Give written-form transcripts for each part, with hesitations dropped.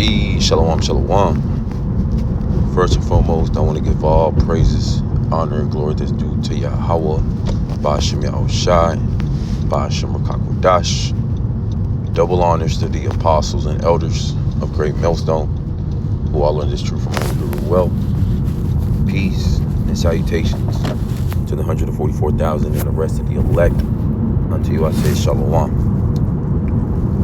Hey, shalom, shalom. First and foremost, I want to give all praises, honor, and glory that's due to Yahweh, Ba'ashem Yahushai, Ba'ashem Rakakwadash. Double honors to the apostles and elders of Great Millstone, who all learned this truth from the Guru well. Peace and salutations to the 144,000 and the rest of the elect. Unto you I say shalom.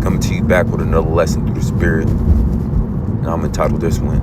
Coming to you back with another lesson through the Spirit. And I'm entitled this one,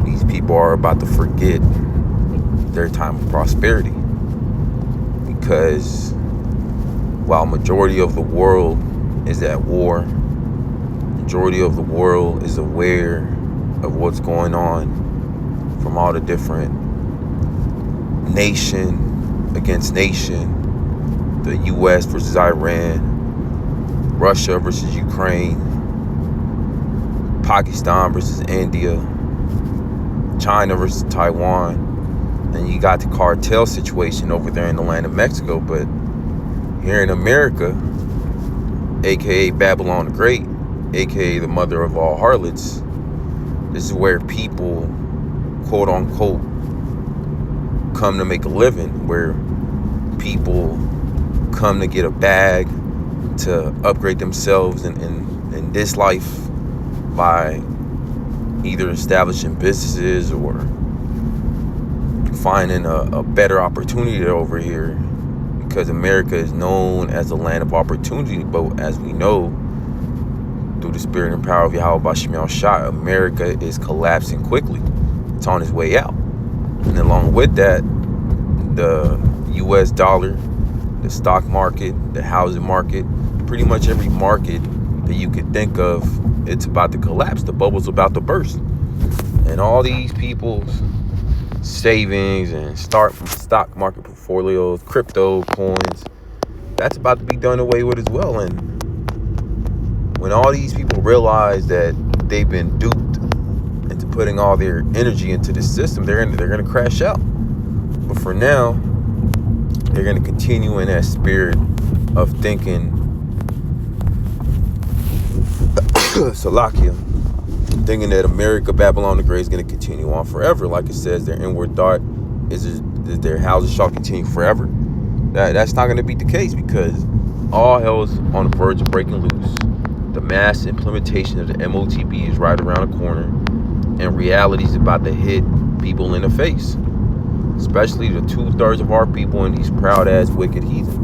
These People Are About to Forget Their Time of Prosperity. Because while majority of the world is at war, majority of the world is aware of what's going on from all the different nation against nation, the US versus Iran, Russia versus Ukraine, Pakistan versus India, China versus Taiwan, and you got the cartel situation over there in the land of Mexico. But here in America, aka Babylon the Great, aka the mother of all harlots, this is where people, quote unquote, come to make a living, where people come to get a bag, to upgrade themselves in this life by either establishing businesses or finding a better opportunity over here, because America is known as a land of opportunity. But as we know, through the spirit and power of Yahweh Ba'ashem Yahushai, America is collapsing quickly. It's on its way out. And along with that, the US dollar, the stock market, the housing market, pretty much every market that you could think of, it's about to collapse. The bubble's about to burst. And all these people's savings and stock market portfolios, crypto coins, that's about to be done away with as well. And when all these people realize that they've been duped into putting all their energy into the system, they're gonna crash out. But for now, they're gonna continue in that spirit of thinking Salakia, thinking that America, Babylon the Great, is going to continue on forever. Like it says, their inward thought is their houses shall continue forever. That's not going to be the case, because all hell is on the verge of breaking loose. The mass implementation of the MOTB is right around the corner, and reality is about to hit people in the face, especially the 2/3 of our people and these proud-ass wicked heathen.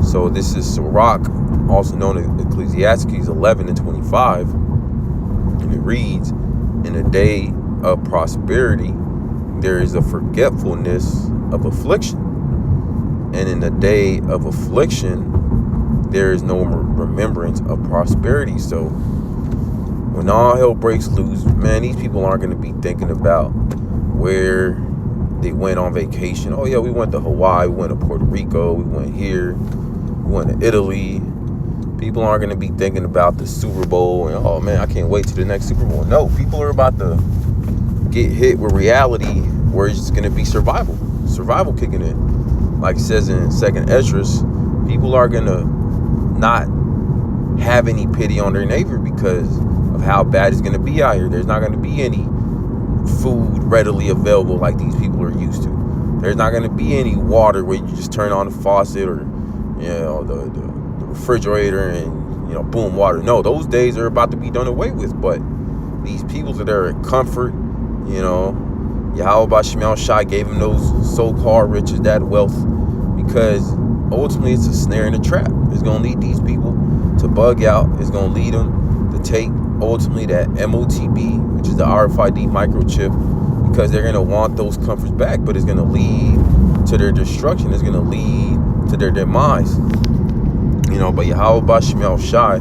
So this is Sirach, also known as Ecclesiastes 11:25, and it reads, in the day of prosperity, there is a forgetfulness of affliction. And in the day of affliction, there is no remembrance of prosperity. So when all hell breaks loose, man, these people aren't going to be thinking about where they went on vacation. Oh yeah, we went to Hawaii, we went to Puerto Rico, we went here, we went to Italy. People aren't going to be thinking about the Super Bowl and, oh man, I can't wait to the next Super Bowl. No, people are about to get hit with reality, where it's just going to be survival kicking in. Like it says in 2nd Esdras, people are going to not have any pity on their neighbor because of how bad it's going to be out here. There's not going to be any food readily available like these people are used to. There's not going to be any water where you just turn on the faucet or, you know, the refrigerator and, you know, boom, water. No, those days are about to be done away with. But these people that are at comfort, you know, Yahweh Ba'ashem Yahushai gave them those so-called riches, that wealth, because ultimately it's a snare and a trap. It's going to lead these people to bug out. It's going to lead them to take ultimately that MOTB, which is the RFID microchip, because they're going to want those comforts back, but it's going to lead to their destruction. It's going to lead to their demise. You know, but Yahweh Ba'ashem Yahushai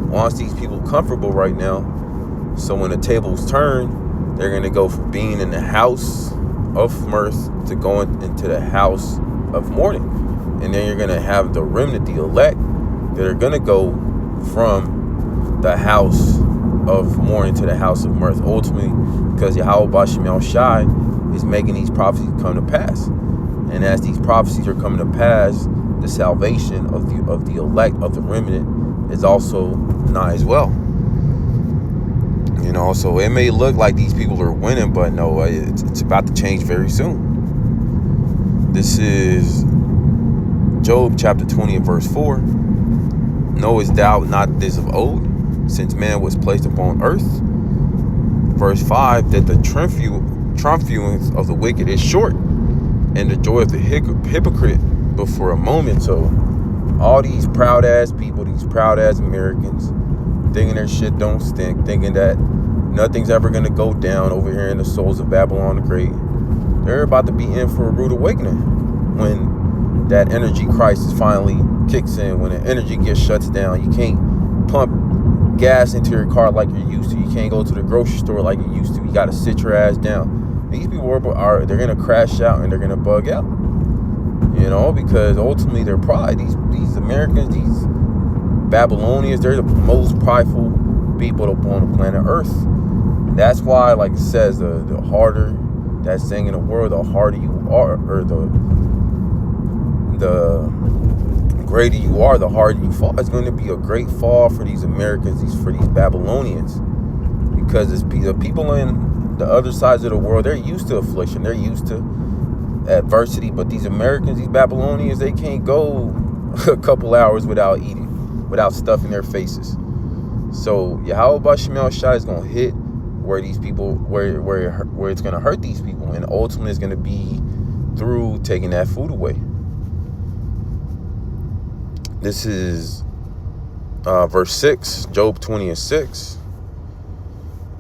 wants these people comfortable right now. So when the tables turn, they're going to go from being in the house of mirth to going into the house of mourning. And then you're going to have the remnant, the elect, that are going to go from the house of mourning to the house of mirth, ultimately, because Yahweh Ba'ashem Yahushai is making these prophecies come to pass. And as these prophecies are coming to pass, the salvation of the elect, of the remnant, is also nigh as well. So it may look like these people are winning, but no, it's about to change very soon. This is Job chapter 20 and verse 4. Knowest thou not this of old, since man was placed upon earth? Verse 5, that the triumphance of the wicked is short, and the joy of the hypocrite but for a moment. So all these proud ass people, these proud ass Americans, thinking their shit don't stink, thinking that nothing's ever gonna go down over here in the souls of Babylon the Great. They're about to be in for a rude awakening when that energy crisis finally kicks in, when the energy gets shuts down. You can't pump gas into your car like you're used to. You can't go to the grocery store like you used to. You got to sit your ass down. These people they're gonna crash out and they're gonna bug out, because ultimately they're pride. These Americans, these Babylonians, they're the most prideful people upon the planet Earth. And that's why, like it says, the harder that saying in the world, the harder you are, or the greater you are, the harder you fall. It's going to be a great fall for these Americans, for these Babylonians, because the people in the other sides of the world, they're used to affliction, they're used to adversity, but these Americans, these Babylonians, they can't go a couple hours without eating, without stuff in their faces. So Yahweh Shemel Shai is going to hit where these people, where it's going to hurt these people, and ultimately it's going to be through taking that food away. This is verse 6, Job 20 and 6.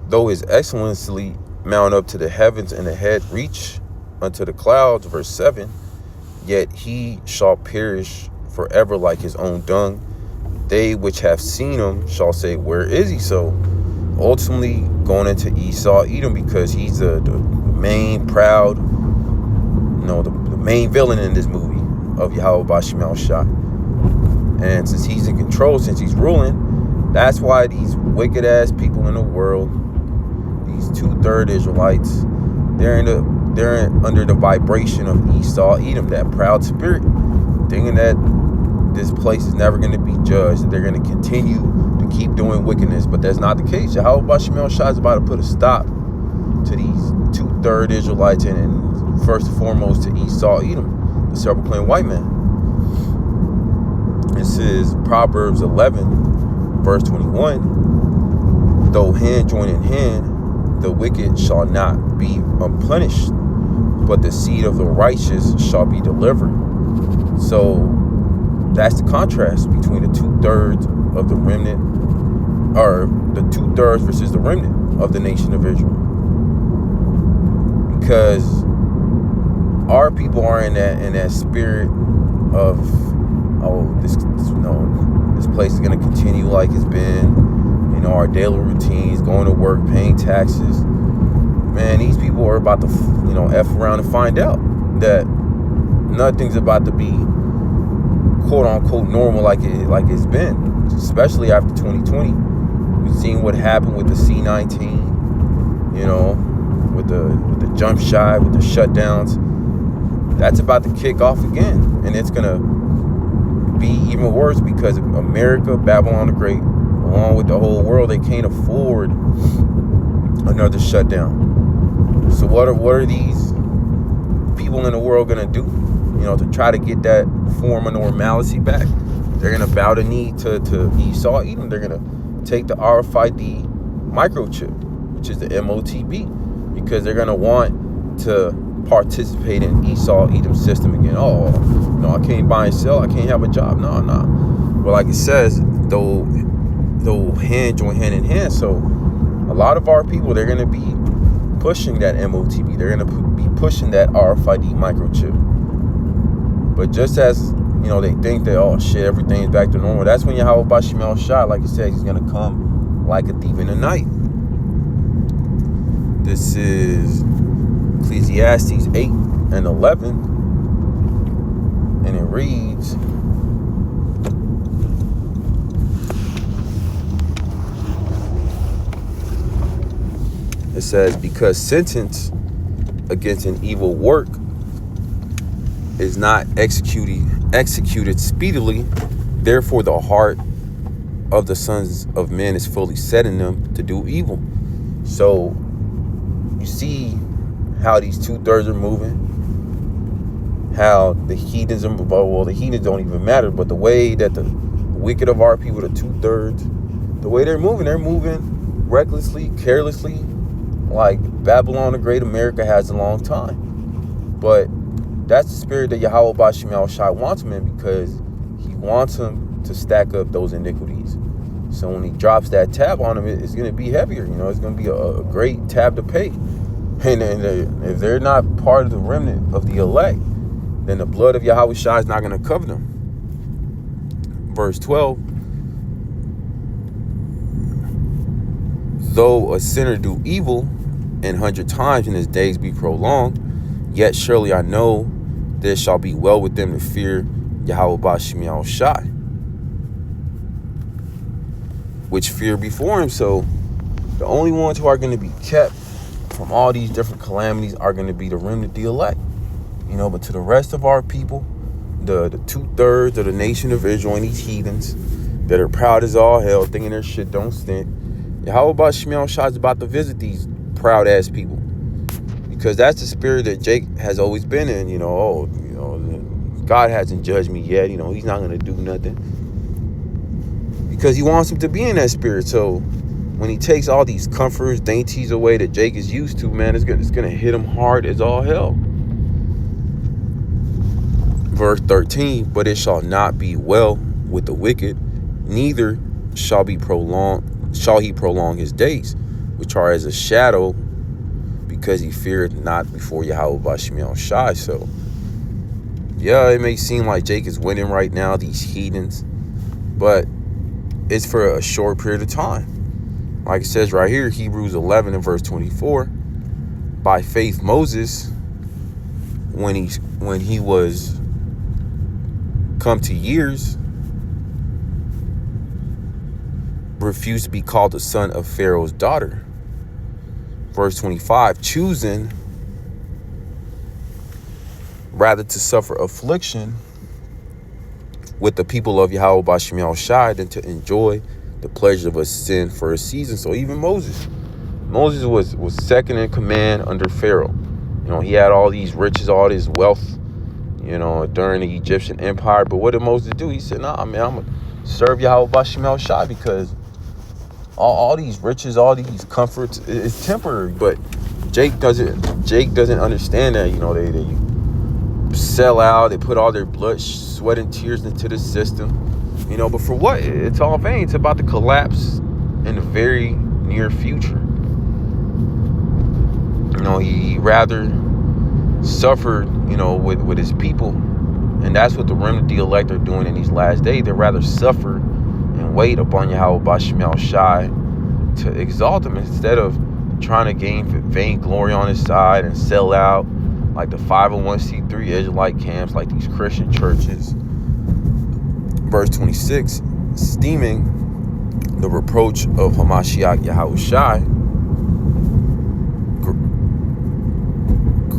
Though his excellency mount up to the heavens and the head reach unto the clouds, verse 7, yet he shall perish forever like his own dung. They which have seen him shall say, where is he? So ultimately going into Esau, Edom, because he's the main proud, the main villain in this movie of Yahweh Shemel Shai. And since he's in control, since he's ruling, that's why these wicked ass people in the world, these 2/3 Israelites, they're under the vibration of Esau, Edom, that proud spirit, thinking that this place is never going to be judged, and they're going to continue to keep doing wickedness. But that's not the case. Yahweh Shemel Shai is about to put a stop to these 2/3 Israelites, and first and foremost to Esau, Edom, the cerebral playing white man. This is Proverbs 11, verse 21. Though hand join in hand, the wicked shall not be unpunished, but the seed of the righteous shall be delivered. So that's the contrast between the 2/3 of the remnant, or the 2/3 versus the remnant of the nation of Israel. Because our people are in that spirit of, this place is going to continue like it's been. Our daily routines, going to work, paying taxes. Man, these people are about to, F around and find out that nothing's about to be quote unquote normal like it's been, especially after 2020. We've seen what happened with the C-19, with the jump shot, with the shutdowns. That's about to kick off again, and it's gonna be even worse because America, Babylon the Great, along with the whole world, they can't afford another shutdown. So what are these people in the world gonna do, to try to get that form of normalcy back? They're gonna bow the knee to Esau Edom. They're gonna take the RFID microchip, which is the MOTB, because they're gonna want to participate in Esau Edom system again. I can't buy and sell, I can't have a job. No. Well, like it says, though hand join hand in hand. So a lot of our people, they're going to be pushing that MOTB. They're going to be pushing that RFID microchip. But just as, they think that, everything's back to normal, that's when Yahweh Shemel Shai, like it says, he's going to come like a thief in the night. This is Ecclesiastes 8 and 11. And it reads, it says, because sentence against an evil work is not executed speedily, therefore the heart of the sons of men is fully set in them to do evil. So you see how these 2/3 are moving, how the heathens are, well, the heathens don't even matter, but the way that the wicked of our people, the 2/3, the way they're moving recklessly, carelessly, like Babylon the Great America has a long time. But that's the spirit that Yahweh Bashim Yahushai wants him in, because he wants him to stack up those iniquities. So when he drops that tab on them, it's going to be heavier. It's going to be a great tab to pay. And if they're not part of the remnant of the elect, then the blood of Yahushua is not going to cover them. Verse 12. Though a sinner do evil 100 times and his days be prolonged, yet surely I know that it shall be well with them to fear Yahweh Bashim Yahushai, which fear before him. So the only ones who are going to be kept from all these different calamities are going to be the remnant, the elect. But to the rest of our people, the 2/3 of the nation of Israel and these heathens that are proud as all hell, thinking their shit don't stink, Yahweh Bashim Yahushai is about to visit these proud ass people, because that's the spirit that Jake has always been in. God hasn't judged me yet. He's not going to do nothing, because he wants him to be in that spirit. So when he takes all these comforts, dainties away that Jake is used to, man, it's going to hit him hard as all hell. Verse 13, but it shall not be well with the wicked, neither shall he prolong his days, which are as a shadow, because he feared not before Yahweh Bashim Yahushai. So yeah, it may seem like Jake is winning right now, these heathens, but it's for a short period of time. Like it says right here, Hebrews 11 and verse 24, by faith Moses, when he was come to years, refused to be called the son of Pharaoh's daughter. Verse 25, choosing rather to suffer affliction with the people of Yahweh Bashim Yahushai than to enjoy the pleasure of a sin for a season. So even Moses was second in command under Pharaoh. He had all these riches, all this wealth, during the Egyptian empire. But what did Moses do? He said, nah, man, I'm going to serve Yahweh Bashim Yahushai, because all these riches, all these comforts, it's temporary. But Jake doesn't understand that. They sell out, they put all their blood, sweat, and tears into the system. But for what? It's all vain. It's about to collapse in the very near future. He rather suffered, with his people. And that's what the remnant, the elect, are doing in these last days. They'd rather suffer and wait upon Yahweh Bashim Yahushai to exalt him, instead of trying to gain vain glory on his side and sell out like the 501c3 Israelite camps, like these Christian churches. Verse 26, esteeming the reproach of Hamashiach Yahushai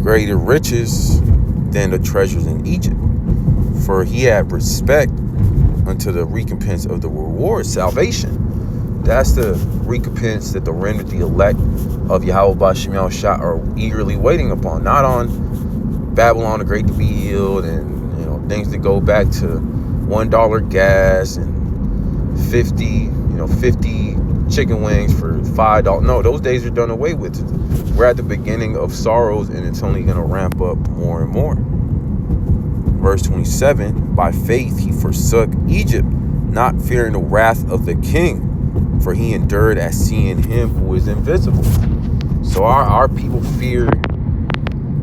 greater riches than the treasures in Egypt, for he had respect unto the recompense of the reward, salvation. That's the recompense that the remnant, the elect of Yahweh Bashim Yahushai, are eagerly waiting upon. Not on Babylon the Great to be healed, and things that go back to $1 gas and 50 chicken wings for $5. No, those days are done away with. We're at the beginning of sorrows, and it's only going to ramp up more and more. Verse 27, by faith he forsook Egypt, not fearing the wrath of the king, for he endured as seeing him who is invisible. So our people fear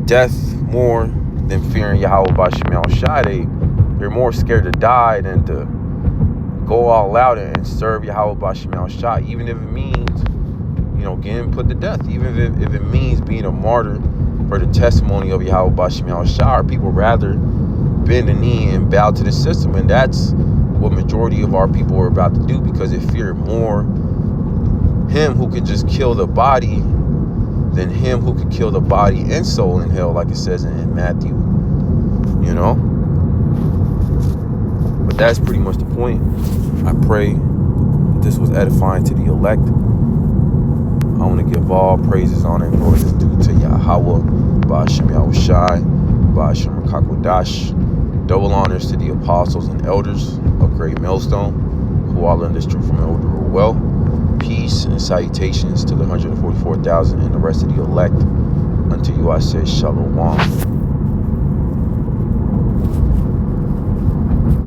death more than fearing Yahweh Bashim Yahushai. They're more scared to die than to go all out and serve Yahweh Bashim Yahushai, even if it means, getting put to death, even if it means being a martyr for the testimony of Yahweh Bashim Yahushai. Our people rather bend the knee and bow to the system, and that's what majority of our people are about to do, because they fear more him who could just kill the body than him who could kill the body and soul in hell, like it says in Matthew. But that's pretty much the point. I pray that this was edifying to the elect. I want to give all praises, honor, and glory is due to Yahweh, Ba'ashem Yahushai, Ba'ashem Rakakwadash. Double honors to the apostles and elders of Great Millstone, who all learned this truth from Elder well. Peace and salutations to the 144,000 and the rest of the elect. Unto you I say Shalom.